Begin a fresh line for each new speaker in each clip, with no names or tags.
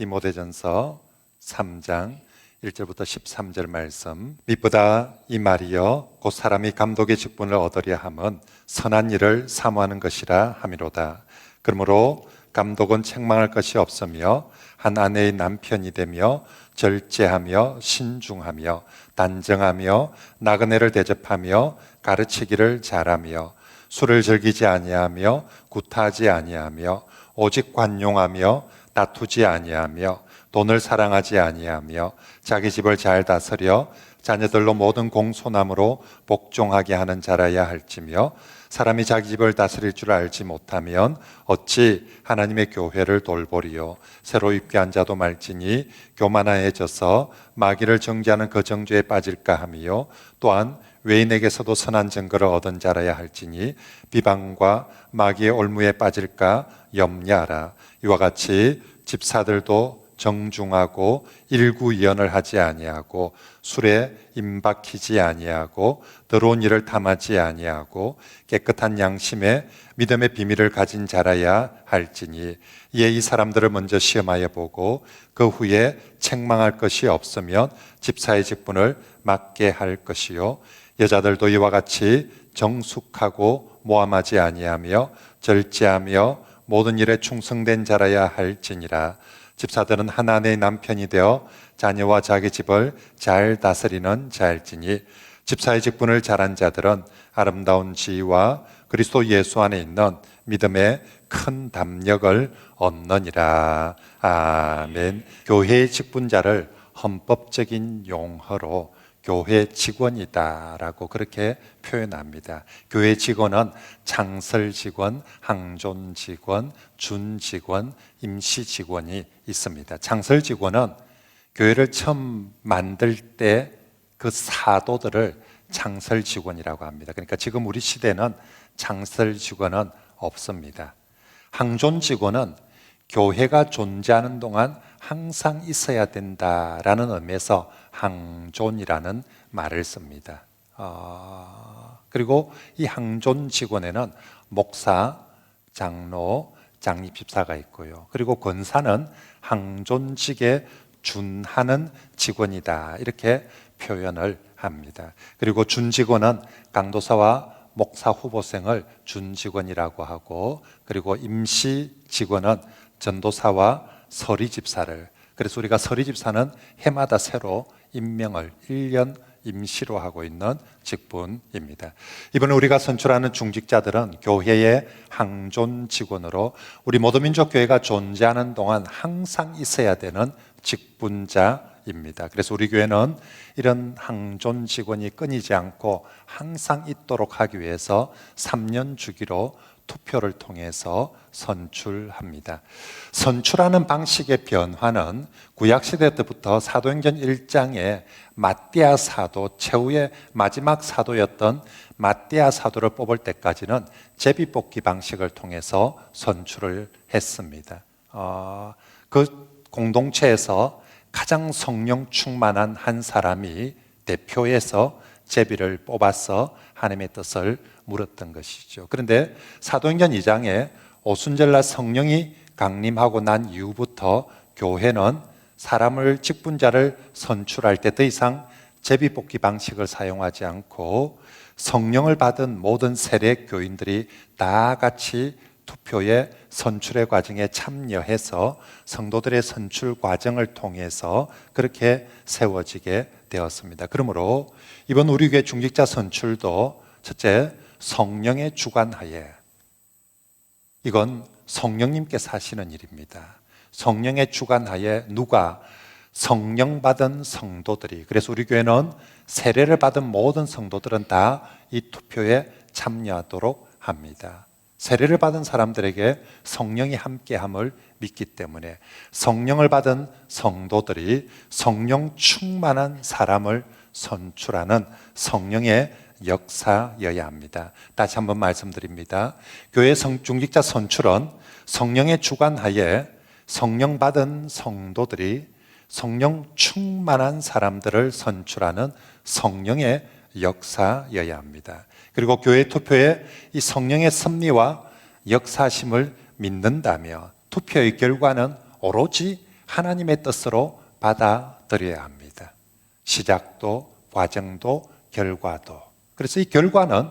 디모데전서 3장 1절부터 13절 말씀. 미쁘다 이 말이여 곧 사람이 감독의 직분을 얻으려 함은 선한 일을 사모하는 것이라 함이로다. 그러므로 감독은 책망할 것이 없으며 한 아내의 남편이 되며 절제하며 신중하며 단정하며 나그네를 대접하며 가르치기를 잘하며 술을 즐기지 아니하며 구타하지 아니하며 오직 관용하며 다투지 아니하며 돈을 사랑하지 아니하며 자기 집을 잘 다스려 자녀들로 모든 공손함으로 복종하게 하는 자라야 할지며 사람이 자기 집을 다스릴 줄 알지 못하면 어찌 하나님의 교회를 돌보리요. 새로 입게 한 자도 말지니 교만해져서 마귀를 정죄하는 그 정죄에 빠질까 하며 또한 외인에게서도 선한 증거를 얻은 자라야 할지니 비방과 마귀의 올무에 빠질까 염려하라. 이와 같이 집사들도 정중하고 일구이연을 하지 아니하고 술에 임박히지 아니하고 더러운 일을 탐하지 아니하고 깨끗한 양심에 믿음의 비밀을 가진 자라야 할지니 이에 이 사람들을 먼저 시험하여 보고 그 후에 책망할 것이 없으면 집사의 직분을 맡게 할 것이요 여자들도 이와 같이 정숙하고 모함하지 아니하며 절제하며 모든 일에 충성된 자라야 할지니라. 집사들은 하나님의 남편이 되어 자녀와 자기 집을 잘 다스리는 자일지니 집사의 직분을 잘한 자들은 아름다운 지위와 그리스도 예수 안에 있는 믿음의 큰 담력을 얻느니라. 아멘. 교회의 직분자를 헌법적인 용어로 교회 직원이다라고 그렇게 표현합니다. 교회 직원은 창설 직원, 항존 직원, 준 직원, 임시 직원이 있습니다. 창설 직원은 교회를 처음 만들 때 그 사도들을 창설 직원이라고 합니다. 그러니까 지금 우리 시대는 창설 직원은 없습니다. 항존 직원은 교회가 존재하는 동안 항상 있어야 된다라는 의미에서 항존이라는 말을 씁니다. 그리고 이 항존 직원에는 목사, 장로, 장립집사가 있고요. 그리고 권사는 항존직에 준하는 직원이다 이렇게 표현을 합니다. 그리고 준직원은 강도사와 목사 후보생을 준직원이라고 하고 그리고 임시 직원은 전도사와 서리집사를 그래서 우리가 서리집사는 해마다 새로 임명을 1년 임시로 하고 있는 직분입니다. 이번에 우리가 선출하는 중직자들은 교회의 항존 직원으로 우리 모두민족교회가 존재하는 동안 항상 있어야 되는 직분자입니다. 그래서 우리 교회는 이런 항존 직원이 끊이지 않고 항상 있도록 하기 위해서 3년 주기로 투표를 통해서 선출합니다. 선출하는 방식의 변화는 구약시대 때부터 사도행전 1장에 마띠아 사도, 최후의 마지막 사도였던 마띠아 사도를 뽑을 때까지는 제비뽑기 방식을 통해서 선출을 했습니다. 그 공동체에서 가장 성령 충만한 한 사람이 대표해서 제비를 뽑아서 하나님의 뜻을 물었던 것이죠. 그런데 사도행전 2장에 오순절날 성령이 강림하고 난 이후부터 교회는 사람을 직분자를 선출할 때 더 이상 제비뽑기 방식을 사용하지 않고 성령을 받은 모든 세례 교인들이 다 같이 투표의 선출의 과정에 참여해서 성도들의 선출 과정을 통해서 그렇게 세워지게 되었습니다. 그러므로 이번 우리 교회 중직자 선출도 첫째, 성령의 주관하에 이건 성령님께서 하시는 일입니다. 성령의 주관하에 누가? 성령 받은 성도들이. 그래서 우리 교회는 세례를 받은 모든 성도들은 다 이 투표에 참여하도록 합니다. 세례를 받은 사람들에게 성령이 함께함을 믿기 때문에 성령을 받은 성도들이 성령 충만한 사람을 선출하는 성령의 역사여야 합니다. 다시 한번 말씀드립니다. 교회 중직자 선출은 성령의 주관하에 성령 받은 성도들이 성령 충만한 사람들을 선출하는 성령의 역사여야 합니다. 그리고 교회 투표에 이 성령의 섭리와 역사심을 믿는다며 투표의 결과는 오로지 하나님의 뜻으로 받아들여야 합니다. 시작도, 과정도, 결과도. 그래서 이 결과는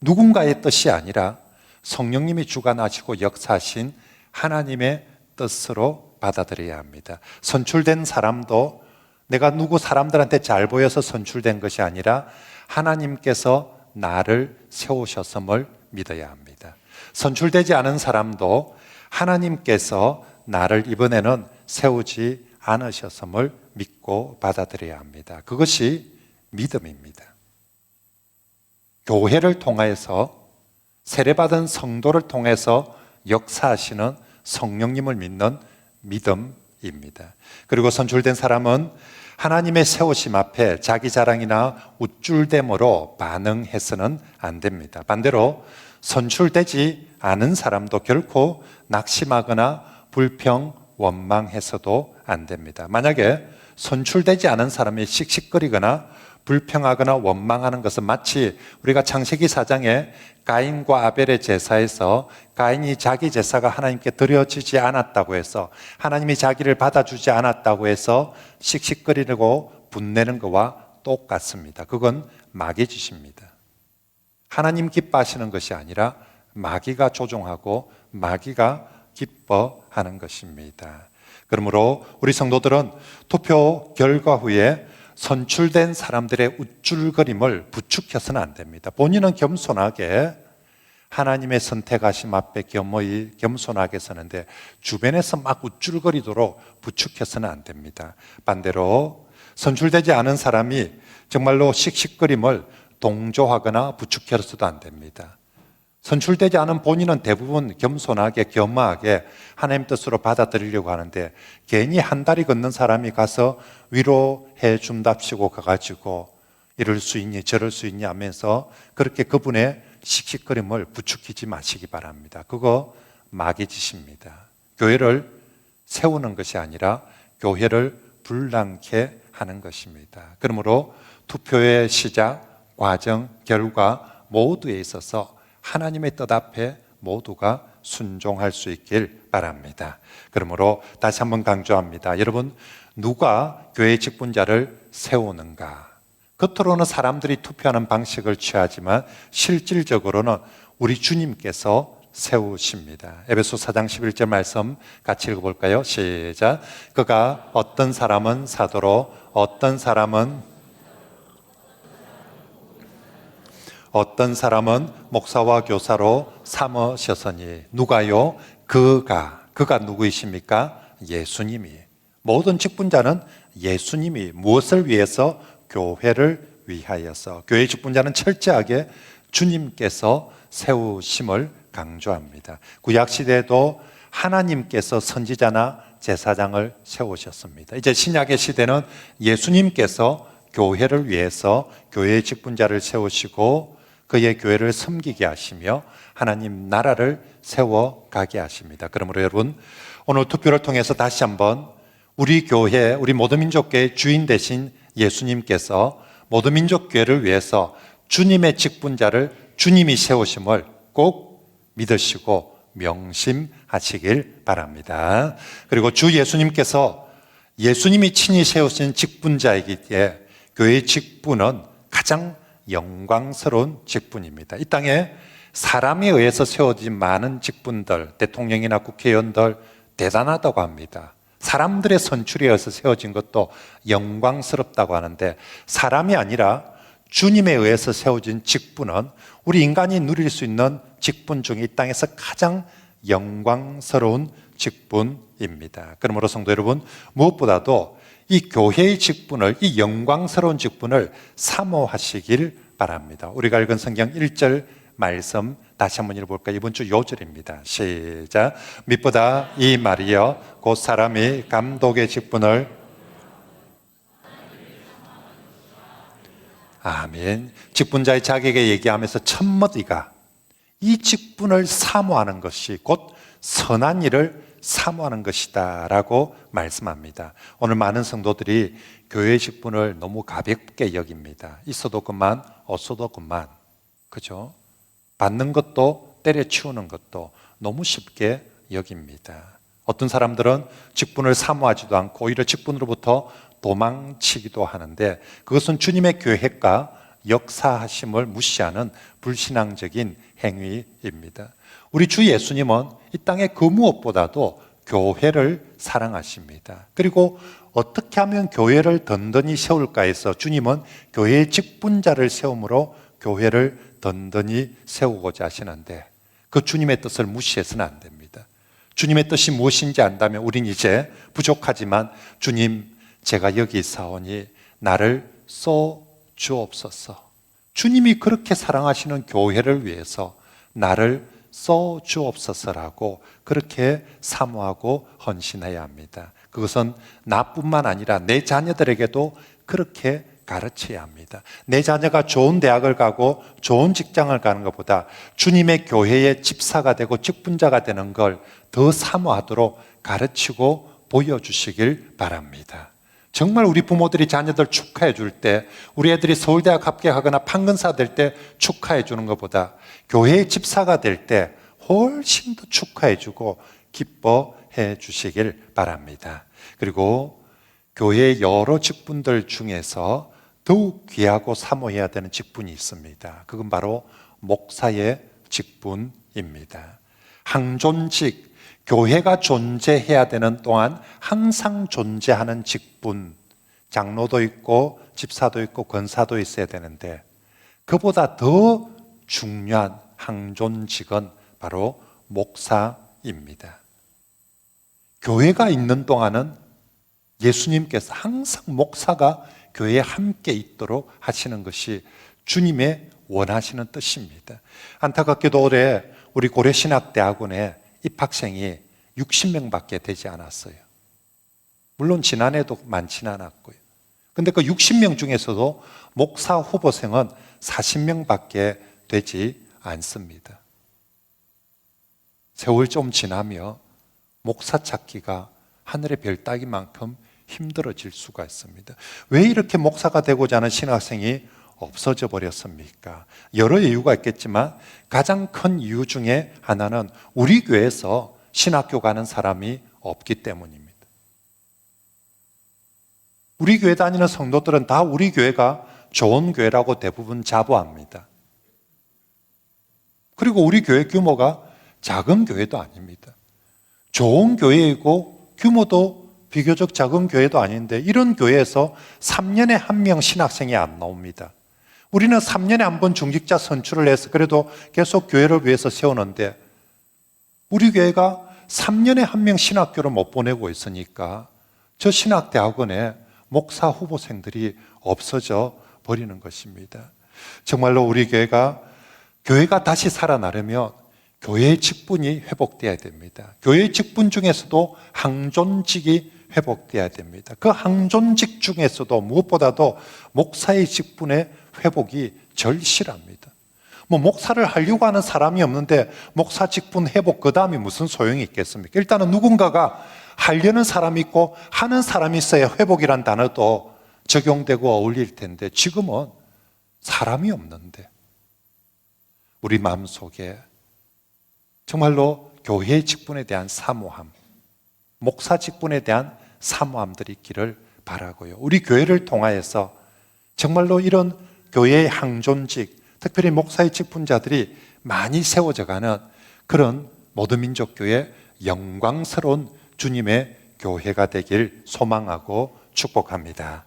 누군가의 뜻이 아니라 성령님이 주관하시고 역사하신 하나님의 뜻으로 받아들여야 합니다. 선출된 사람도 내가 누구 사람들한테 잘 보여서 선출된 것이 아니라 하나님께서 나를 세우셨음을 믿어야 합니다. 선출되지 않은 사람도 하나님께서 나를 이번에는 세우지 않으셨음을 믿고 받아들여야 합니다. 그것이 믿음입니다. 교회를 통해서 세례받은 성도를 통해서 역사하시는 성령님을 믿는 믿음입니다. 그리고 선출된 사람은 하나님의 세우심 앞에 자기 자랑이나 우쭐댐으로 반응해서는 안 됩니다. 반대로 선출되지 않은 사람도 결코 낙심하거나 불평, 원망해서도 안 됩니다. 만약에 선출되지 않은 사람이 씩씩거리거나 불평하거나 원망하는 것은 마치 우리가 창세기 4장에 가인과 아벨의 제사에서 가인이 자기 제사가 하나님께 드려지지 않았다고 해서 하나님이 자기를 받아주지 않았다고 해서 씩씩거리고 분내는 것과 똑같습니다. 그건 마귀 짓입니다. 하나님 기뻐하시는 것이 아니라 마귀가 조종하고 마귀가 기뻐하는 것입니다. 그러므로 우리 성도들은 투표 결과 후에 선출된 사람들의 우쭐거림을 부추겨서는 안 됩니다. 본인은 겸손하게 하나님의 선택하심 앞에 겸허히 겸손하게 서는데 주변에서 막 우쭐거리도록 부추겨서는 안 됩니다. 반대로 선출되지 않은 사람이 정말로 씩씩거림을 동조하거나 부추겨서도 안 됩니다. 선출되지 않은 본인은 대부분 겸손하게 겸허하게 하나님 뜻으로 받아들이려고 하는데 괜히 한 다리 걷는 사람이 가서 위로해 준답시고 가가지고 이럴 수 있니 저럴 수 있니 하면서 그렇게 그분의 씩씩거림을 부추기지 마시기 바랍니다. 그거 마귀 짓입니다. 교회를 세우는 것이 아니라 교회를 불량케 하는 것입니다. 그러므로 투표의 시작, 과정, 결과 모두에 있어서 하나님의 뜻 앞에 모두가 순종할 수 있길 바랍니다. 그러므로 다시 한번 강조합니다. 여러분, 누가 교회 직분자를 세우는가? 겉으로는 사람들이 투표하는 방식을 취하지만 실질적으로는 우리 주님께서 세우십니다. 에베소 4장 11절 말씀 같이 읽어볼까요? 시작. 그가 어떤 사람은 사도로 어떤 사람은 목사와 교사로 삼으셨으니 누가요? 그가 누구이십니까? 예수님이. 모든 직분자는 예수님이 무엇을 위해서? 교회를 위하여서. 교회 직분자는 철저하게 주님께서 세우심을 강조합니다. 구약시대에도 하나님께서 선지자나 제사장을 세우셨습니다. 이제 신약의 시대는 예수님께서 교회를 위해서 교회의 직분자를 세우시고 그의 교회를 섬기게 하시며 하나님 나라를 세워가게 하십니다. 그러므로 여러분, 오늘 투표를 통해서 다시 한번 우리 교회, 우리 모든 민족교회의 주인 되신 예수님께서 모든 민족교회를 위해서 주님의 직분자를 주님이 세우심을 꼭 믿으시고 명심하시길 바랍니다. 그리고 주 예수님께서 예수님이 친히 세우신 직분자이기에 교회의 직분은 가장 영광스러운 직분입니다. 이 땅에 사람에 의해서 세워진 많은 직분들, 대통령이나 국회의원들 대단하다고 합니다. 사람들의 선출에 의해서 세워진 것도 영광스럽다고 하는데 사람이 아니라 주님에 의해서 세워진 직분은 우리 인간이 누릴 수 있는 직분 중에 이 땅에서 가장 영광스러운 직분입니다. 그러므로 성도 여러분, 무엇보다도 이 교회의 직분을, 이 영광스러운 직분을 사모하시길 바랍니다. 우리가 읽은 성경 1절 말씀 다시 한번 읽어볼까요? 이번 주 요절입니다. 시작. mit보다 이 말이여 곧 사람이 감독의 직분을 아멘. 직분자의 자격에 얘기하면서 첫머리가 이 직분을 사모하는 것이 곧 선한 일을 사모하는 것이다 라고 말씀합니다. 오늘 많은 성도들이 교회 직분을 너무 가볍게 여깁니다. 있어도 그만, 없어도 그만. 그죠? 받는 것도 때려치우는 것도 너무 쉽게 여깁니다. 어떤 사람들은 직분을 사모하지도 않고 오히려 직분으로부터 도망치기도 하는데 그것은 주님의 계획과 역사하심을 무시하는 불신앙적인 행위입니다. 우리 주 예수님은 이 땅의 그 무엇보다도 교회를 사랑하십니다. 그리고 어떻게 하면 교회를 든든히 세울까 해서 주님은 교회의 직분자를 세움으로 교회를 든든히 세우고자 하시는데 그 주님의 뜻을 무시해서는 안 됩니다. 주님의 뜻이 무엇인지 안다면 우린 이제 부족하지만 주님, 제가 여기 있사오니 나를 써 주옵소서. 주님이 그렇게 사랑하시는 교회를 위해서 나를 써 주옵소서라고 그렇게 사모하고 헌신해야 합니다. 그것은 나뿐만 아니라 내 자녀들에게도 그렇게 가르쳐야 합니다. 내 자녀가 좋은 대학을 가고 좋은 직장을 가는 것보다 주님의 교회의 집사가 되고 직분자가 되는 걸 더 사모하도록 가르치고 보여주시길 바랍니다. 정말 우리 부모들이 자녀들 축하해 줄 때, 우리 애들이 서울대학 합격하거나 판검사 될 때 축하해 주는 것보다 교회의 집사가 될 때 훨씬 더 축하해 주고 기뻐해 주시길 바랍니다. 그리고 교회의 여러 직분들 중에서 더욱 귀하고 사모해야 되는 직분이 있습니다. 그건 바로 목사의 직분입니다. 항존직, 교회가 존재해야 되는 동안 항상 존재하는 직분, 장로도 있고 집사도 있고 권사도 있어야 되는데 그보다 더 중요한 항존직은 바로 목사입니다. 교회가 있는 동안은 예수님께서 항상 목사가 교회에 함께 있도록 하시는 것이 주님의 원하시는 뜻입니다. 안타깝게도 올해 우리 고려신학대학원에 입학생이 60명밖에 되지 않았어요. 물론 지난해도 많지는 않았고요. 근데 그 60명 중에서도 목사 후보생은 40명밖에 되지 않습니다. 세월 좀 지나며 목사 찾기가 하늘의 별 따기만큼 힘들어질 수가 있습니다. 왜 이렇게 목사가 되고자 하는 신학생이 없어져 버렸습니까? 여러 이유가 있겠지만 가장 큰 이유 중에 하나는 우리 교회에서 신학교 가는 사람이 없기 때문입니다. 우리 교회 다니는 성도들은 다 우리 교회가 좋은 교회라고 대부분 자부합니다. 그리고 우리 교회 규모가 작은 교회도 아닙니다. 좋은 교회이고 규모도 비교적 작은 교회도 아닌데 이런 교회에서 3년에 한 명 신학생이 안 나옵니다. 우리는 3년에 한 번 중직자 선출을 해서 그래도 계속 교회를 위해서 세우는데 우리 교회가 3년에 한 명 신학교를 못 보내고 있으니까 저 신학대학원에 목사 후보생들이 없어져 버리는 것입니다. 정말로 우리 교회가 다시 살아나려면 교회의 직분이 회복되어야 됩니다. 교회의 직분 중에서도 항존직이 회복되어야 됩니다. 그 항존직 중에서도 무엇보다도 목사의 직분의 회복이 절실합니다. 목사를 하려고 하는 사람이 없는데 목사 직분 회복 그 다음에 무슨 소용이 있겠습니까? 일단은 누군가가 하려는 사람이 있고 하는 사람이 있어야 회복이란 단어도 적용되고 어울릴 텐데 지금은 사람이 없는데 우리 마음속에 정말로 교회의 직분에 대한 사모함, 목사 직분에 대한 사모함들이 있기를 바라고요. 우리 교회를 통하여서 정말로 이런 교회의 항존직, 특별히 목사의 직분자들이 많이 세워져가는 그런 모든 민족교회 영광스러운 주님의 교회가 되길 소망하고 축복합니다.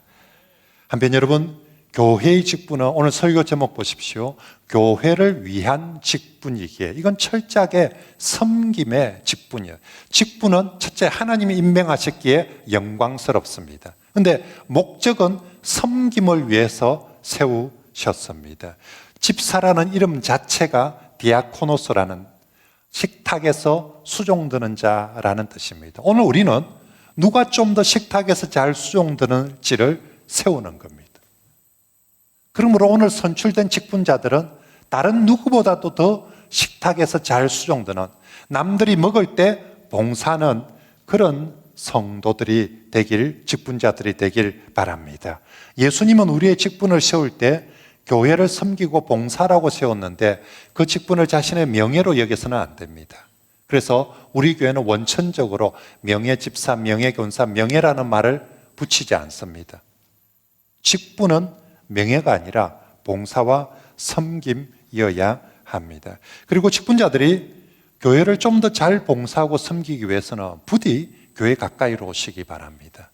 한편 여러분, 교회의 직분은 오늘 설교 제목 보십시오. 교회를 위한 직분이기에 이건 철저하게 섬김의 직분이에요. 직분은 첫째 하나님이 임명하셨기에 영광스럽습니다. 그런데 목적은 섬김을 위해서 세우셨습니다. 집사라는 이름 자체가 디아코노스라는 식탁에서 수종드는 자라는 뜻입니다. 오늘 우리는 누가 좀 더 식탁에서 잘 수종드는지를 세우는 겁니다. 그러므로 오늘 선출된 직분자들은 다른 누구보다도 더 식탁에서 잘 수종드는, 남들이 먹을 때 봉사하는 그런 성도들이 되길, 직분자들이 되길 바랍니다. 예수님은 우리의 직분을 세울 때 교회를 섬기고 봉사라고 세웠는데 그 직분을 자신의 명예로 여겨서는 안 됩니다. 그래서 우리 교회는 원천적으로 명예집사, 명예교사, 명예라는 말을 붙이지 않습니다. 직분은 명예가 아니라 봉사와 섬김이어야 합니다. 그리고 직분자들이 교회를 좀 더 잘 봉사하고 섬기기 위해서는 부디 교회 가까이로 오시기 바랍니다.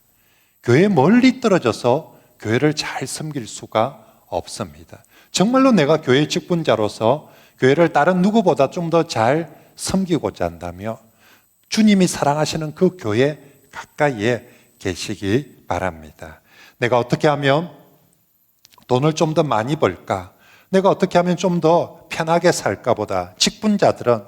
교회 멀리 떨어져서 교회를 잘 섬길 수가 없습니다. 정말로 내가 교회 직분자로서 교회를 다른 누구보다 좀 더 잘 섬기고자 한다며 주님이 사랑하시는 그 교회 가까이에 계시기 바랍니다. 내가 어떻게 하면 돈을 좀 더 많이 벌까? 내가 어떻게 하면 좀 더 편하게 살까 보다 직분자들은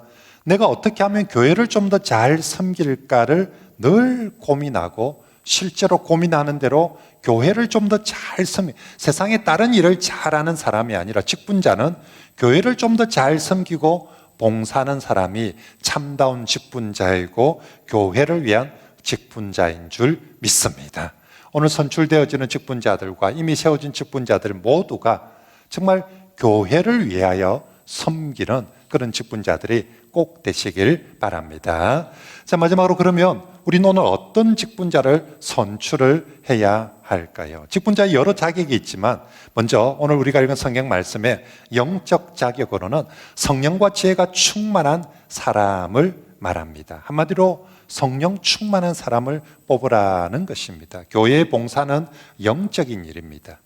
내가 어떻게 하면 교회를 좀 더 잘 섬길까를 늘 고민하고 실제로 고민하는 대로 교회를 좀 더 잘 섬기, 세상에 다른 일을 잘하는 사람이 아니라 직분자는 교회를 좀 더 잘 섬기고 봉사하는 사람이 참다운 직분자이고 교회를 위한 직분자인 줄 믿습니다. 오늘 선출되어지는 직분자들과 이미 세워진 직분자들 모두가 정말 교회를 위하여 섬기는 그런 직분자들이 꼭 되시길 바랍니다. 자, 마지막으로 그러면 우리는 오늘 어떤 직분자를 선출을 해야 할까요? 직분자의 여러 자격이 있지만 먼저 오늘 우리가 읽은 성경 말씀에 영적 자격으로는 성령과 지혜가 충만한 사람을 말합니다. 한마디로 성령 충만한 사람을 뽑으라는 것입니다. 교회의 봉사는 영적인 일입니다.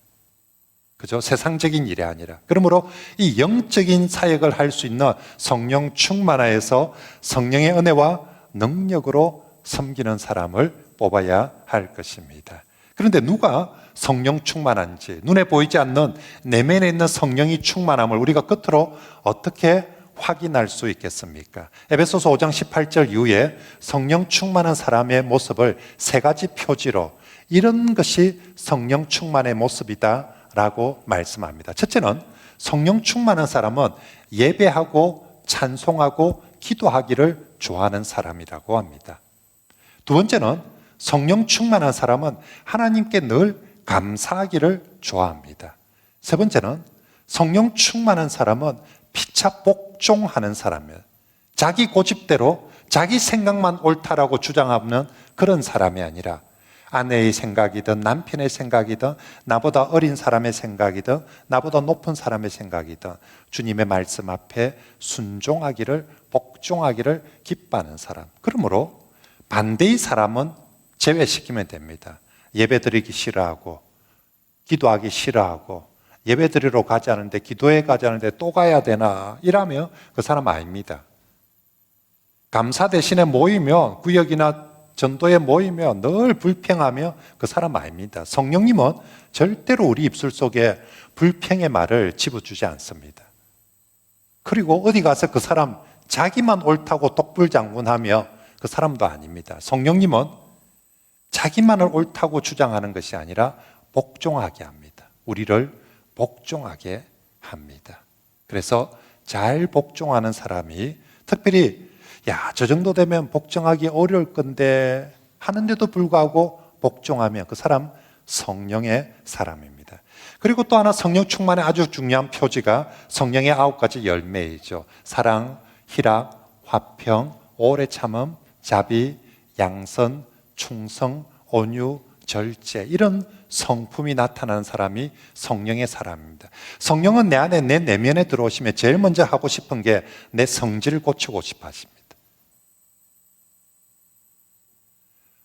그죠? 세상적인 일이 아니라. 그러므로 이 영적인 사역을 할 수 있는 성령 충만하여서 성령의 은혜와 능력으로 섬기는 사람을 뽑아야 할 것입니다. 그런데 누가 성령 충만한지, 눈에 보이지 않는 내면에 있는 성령이 충만함을 우리가 끝으로 어떻게 확인할 수 있겠습니까? 에베소서 5장 18절 이후에 성령 충만한 사람의 모습을 세 가지 표지로 이런 것이 성령 충만의 모습이다 라고 말씀합니다. 첫째는 성령 충만한 사람은 예배하고 찬송하고 기도하기를 좋아하는 사람이라고 합니다. 두 번째는 성령 충만한 사람은 하나님께 늘 감사하기를 좋아합니다. 세 번째는 성령 충만한 사람은 피차 복종하는 사람이에요. 자기 고집대로 자기 생각만 옳다라고 주장하는 그런 사람이 아니라 아내의 생각이든 남편의 생각이든 나보다 어린 사람의 생각이든 나보다 높은 사람의 생각이든 주님의 말씀 앞에 순종하기를 복종하기를 기뻐하는 사람. 그러므로 반대의 사람은 제외시키면 됩니다. 예배드리기 싫어하고 기도하기 싫어하고 예배드리러 가지 않은데 기도회 가지 않은데 또 가야 되나 이러면 그 사람 아닙니다. 감사 대신에 모이면 구역이나 전도에 모이면 늘 불평하며 그 사람 아닙니다. 성령님은 절대로 우리 입술 속에 불평의 말을 집어주지 않습니다. 그리고 어디 가서 그 사람 자기만 옳다고 독불장군하며 그 사람도 아닙니다. 성령님은 자기만을 옳다고 주장하는 것이 아니라 복종하게 합니다. 우리를 복종하게 합니다. 그래서 잘 복종하는 사람이 특별히 저 정도 되면 복종하기 어려울 건데 하는데도 불구하고 복종하면 그 사람 성령의 사람입니다. 그리고 또 하나 성령 충만의 아주 중요한 표지가 성령의 9가지 열매이죠. 사랑, 희락, 화평, 오래 참음, 자비, 양선, 충성, 온유, 절제 이런 성품이 나타나는 사람이 성령의 사람입니다. 성령은 내 안에 내 내면에 들어오시면 제일 먼저 하고 싶은 게 내 성질을 고치고 싶어 하십니다.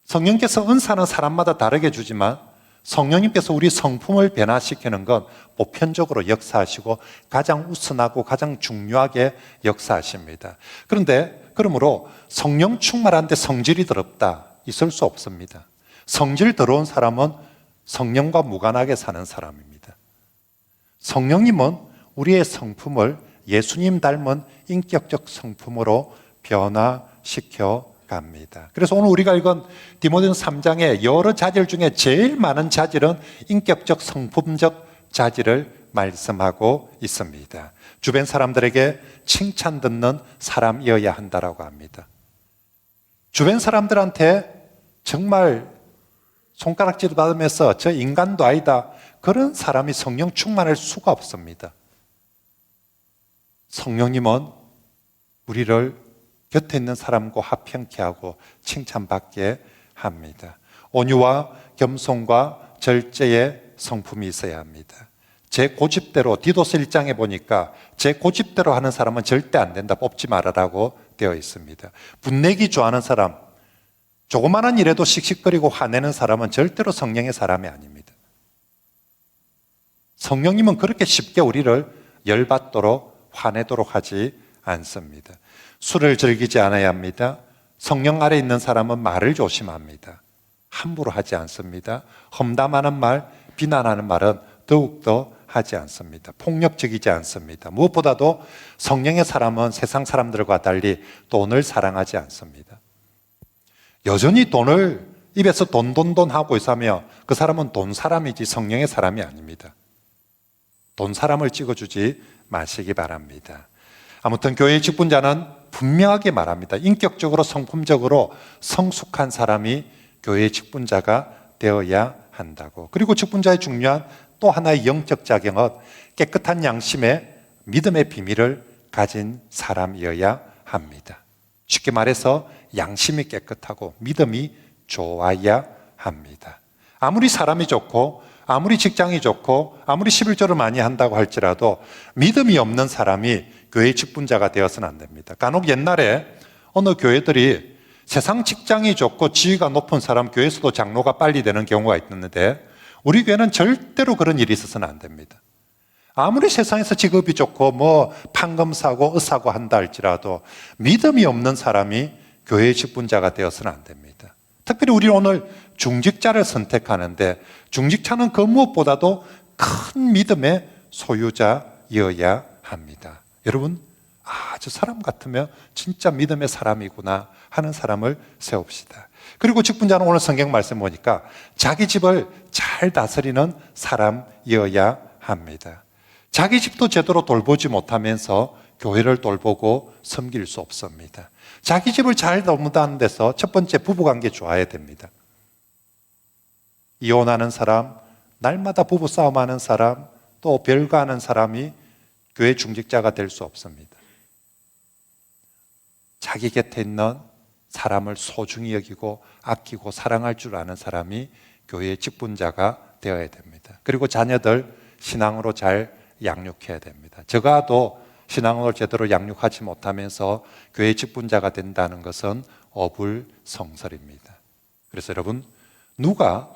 성령께서 은사는 사람마다 다르게 주지만 성령님께서 우리 성품을 변화시키는 건 보편적으로 역사하시고 가장 우선하고 가장 중요하게 역사하십니다. 그러므로 성령 충만한데 성질이 더럽다 있을 수 없습니다. 성질 더러운 사람은 성령과 무관하게 사는 사람입니다. 성령님은 우리의 성품을 예수님 닮은 인격적 성품으로 변화시켜 갑니다. 그래서 오늘 우리가 읽은 디모데전서 3장의 여러 자질 중에 제일 많은 자질은 인격적 성품적 자질을 말씀하고 있습니다. 주변 사람들에게 칭찬 듣는 사람이어야 한다라고 합니다. 주변 사람들한테 정말 손가락질 받으면서 저 인간도 아니다 그런 사람이 성령 충만할 수가 없습니다. 성령님은 우리를 곁에 있는 사람과 화평케 하고 칭찬받게 합니다. 온유와 겸손과 절제의 성품이 있어야 합니다. 제 고집대로, 디도스 1장에 보니까 제 고집대로 하는 사람은 절대 안 된다, 뽑지 말아라고 되어 있습니다. 분내기 좋아하는 사람, 조그마한 일에도 씩씩거리고 화내는 사람은 절대로 성령의 사람이 아닙니다. 성령님은 그렇게 쉽게 우리를 열받도록 화내도록 하지 않습니다. 술을 즐기지 않아야 합니다. 성령 아래 있는 사람은 말을 조심합니다. 함부로 하지 않습니다. 험담하는 말, 비난하는 말은 더욱더 하지 않습니다. 폭력적이지 않습니다. 무엇보다도 성령의 사람은 세상 사람들과 달리 돈을 사랑하지 않습니다. 여전히 돈을 입에서 돈 하고 있으며 그 사람은 돈 사람이지 성령의 사람이 아닙니다. 돈 사람을 찍어주지 마시기 바랍니다. 아무튼 교회의 직분자는 분명하게 말합니다. 인격적으로 성품적으로 성숙한 사람이 교회의 직분자가 되어야 한다고. 그리고 직분자의 중요한 또 하나의 영적 자격은 깨끗한 양심의 믿음의 비밀을 가진 사람이어야 합니다. 쉽게 말해서 양심이 깨끗하고 믿음이 좋아야 합니다. 아무리 사람이 좋고 아무리 직장이 좋고 아무리 11조를 많이 한다고 할지라도 믿음이 없는 사람이 교회의 직분자가 되어서는 안 됩니다. 간혹 옛날에 어느 교회들이 세상 직장이 좋고 지위가 높은 사람 교회에서도 장로가 빨리 되는 경우가 있는데 우리 교회는 절대로 그런 일이 있어서는 안 됩니다. 아무리 세상에서 직업이 좋고 뭐 판검사고 의사고 한다 할지라도 믿음이 없는 사람이 교회의 직분자가 되어서는 안 됩니다. 특별히 우리는 오늘 중직자를 선택하는데 중직자는 그 무엇보다도 큰 믿음의 소유자여야 합니다. 여러분, 저 사람 같으면 진짜 믿음의 사람이구나 하는 사람을 세웁시다. 그리고 직분자는 오늘 성경 말씀 보니까 자기 집을 잘 다스리는 사람이어야 합니다. 자기 집도 제대로 돌보지 못하면서 교회를 돌보고 섬길 수 없습니다. 자기 집을 잘 돌본다는 데서 첫 번째 부부관계 좋아야 됩니다. 이혼하는 사람, 날마다 부부싸움하는 사람, 또 별거하는 사람이 교회 중직자가 될 수 없습니다. 자기 곁에 있는 사람을 소중히 여기고 아끼고 사랑할 줄 아는 사람이 교회의 직분자가 되어야 됩니다. 그리고 자녀들 신앙으로 잘 양육해야 됩니다. 저가도 신앙으로 제대로 양육하지 못하면서 교회의 직분자가 된다는 것은 어불성설입니다. 그래서 여러분, 누가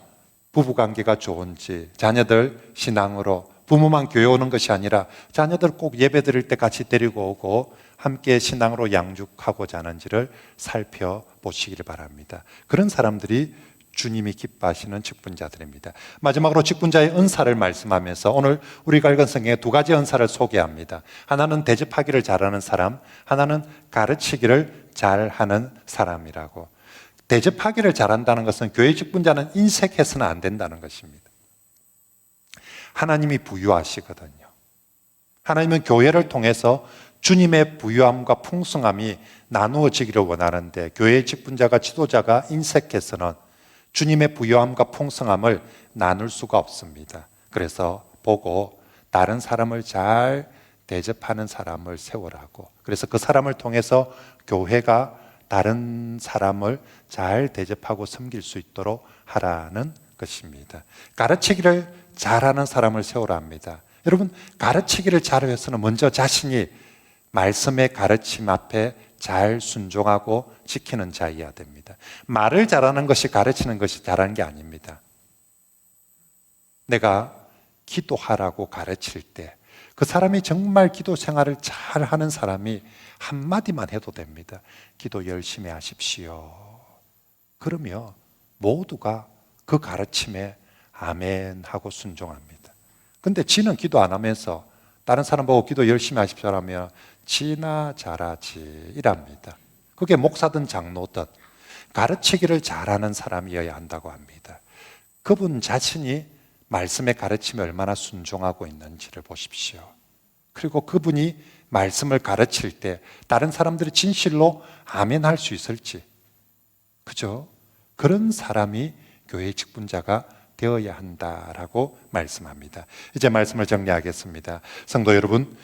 부부관계가 좋은지 자녀들 신앙으로 부모만 교회 오는 것이 아니라 자녀들 꼭 예배 드릴 때 같이 데리고 오고 함께 신앙으로 양육하고자 하는지를 살펴보시길 바랍니다. 그런 사람들이 주님이 기뻐하시는 직분자들입니다. 마지막으로 직분자의 은사를 말씀하면서 오늘 우리가 읽은 성경에 두 가지 은사를 소개합니다. 하나는 대접하기를 잘하는 사람, 하나는 가르치기를 잘하는 사람이라고. 대접하기를 잘한다는 것은 교회 직분자는 인색해서는 안 된다는 것입니다. 하나님이 부유하시거든요. 하나님은 교회를 통해서 주님의 부유함과 풍성함이 나누어지기를 원하는데 교회의 직분자가 지도자가 인색해서는 주님의 부유함과 풍성함을 나눌 수가 없습니다. 그래서 보고 다른 사람을 잘 대접하는 사람을 세우라고. 그래서 그 사람을 통해서 교회가 다른 사람을 잘 대접하고 섬길 수 있도록 하라는 것입니다. 가르치기를 잘하는 사람을 세우라 합니다. 여러분, 가르치기를 잘하기 위해서는 먼저 자신이 말씀의 가르침 앞에 잘 순종하고 지키는 자이어야 됩니다. 말을 잘하는 것이 가르치는 것이 잘하는 게 아닙니다. 내가 기도하라고 가르칠 때 그 사람이 정말 기도 생활을 잘 하는 사람이 한마디만 해도 됩니다. 기도 열심히 하십시오. 그러면 모두가 그 가르침에 아멘 하고 순종합니다. 근데 지는 기도 안 하면서 다른 사람 보고 기도 열심히 하십시오 하면 지나 잘하지 이랍니다. 그게 목사든 장로든 가르치기를 잘하는 사람이어야 한다고 합니다. 그분 자신이 말씀의 가르침에 얼마나 순종하고 있는지를 보십시오. 그리고 그분이 말씀을 가르칠 때 다른 사람들이 진실로 아멘 할 수 있을지, 그죠? 그런 사람이 교회의 직분자가 되어야 한다라고 말씀합니다. 이제 말씀을 정리하겠습니다. 성도 여러분,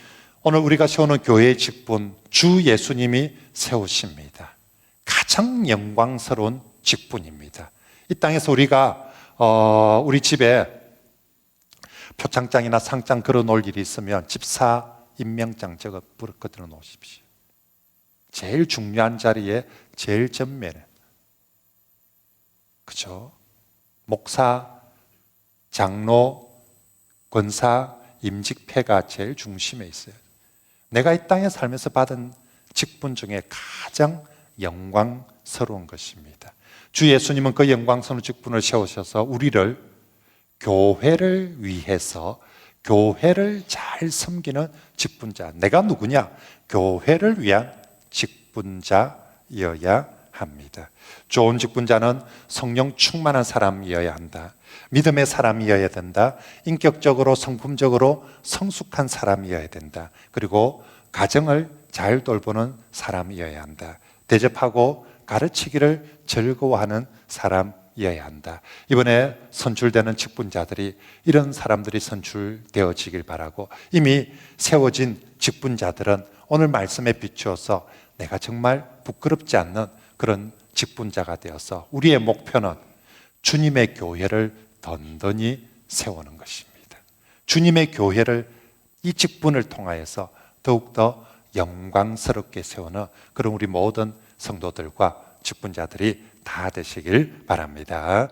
오늘 우리가 세우는 교회의 직분, 주 예수님이 세우십니다. 가장 영광스러운 직분입니다. 이 땅에서 우리가 우리 집에 표창장이나 상장 걸어 놓을 일이 있으면 집사 임명장 적어 걸어 놓으십시오. 제일 중요한 자리에 제일 전면에. 그죠? 목사, 장로, 권사, 임직패가 제일 중심에 있어요. 내가 이 땅에 살면서 받은 직분 중에 가장 영광스러운 것입니다. 주 예수님은 그 영광스러운 직분을 세우셔서 우리를 교회를 위해서 교회를 잘 섬기는 직분자. 내가 누구냐? 교회를 위한 직분자여야 합니다. 좋은 직분자는 성령 충만한 사람이어야 한다. 믿음의 사람이어야 된다. 인격적으로 성품적으로 성숙한 사람이어야 된다. 그리고 가정을 잘 돌보는 사람이어야 한다. 대접하고 가르치기를 즐거워하는 사람이어야 한다. 이번에 선출되는 직분자들이 이런 사람들이 선출되어지길 바라고, 이미 세워진 직분자들은 오늘 말씀에 비추어서 내가 정말 부끄럽지 않는 그런 직분자가 되어서 우리의 목표는 주님의 교회를 든든히 세우는 것입니다. 주님의 교회를 이 직분을 통하여서 더욱더 영광스럽게 세우는 그런 우리 모든 성도들과 직분자들이 다 되시길 바랍니다.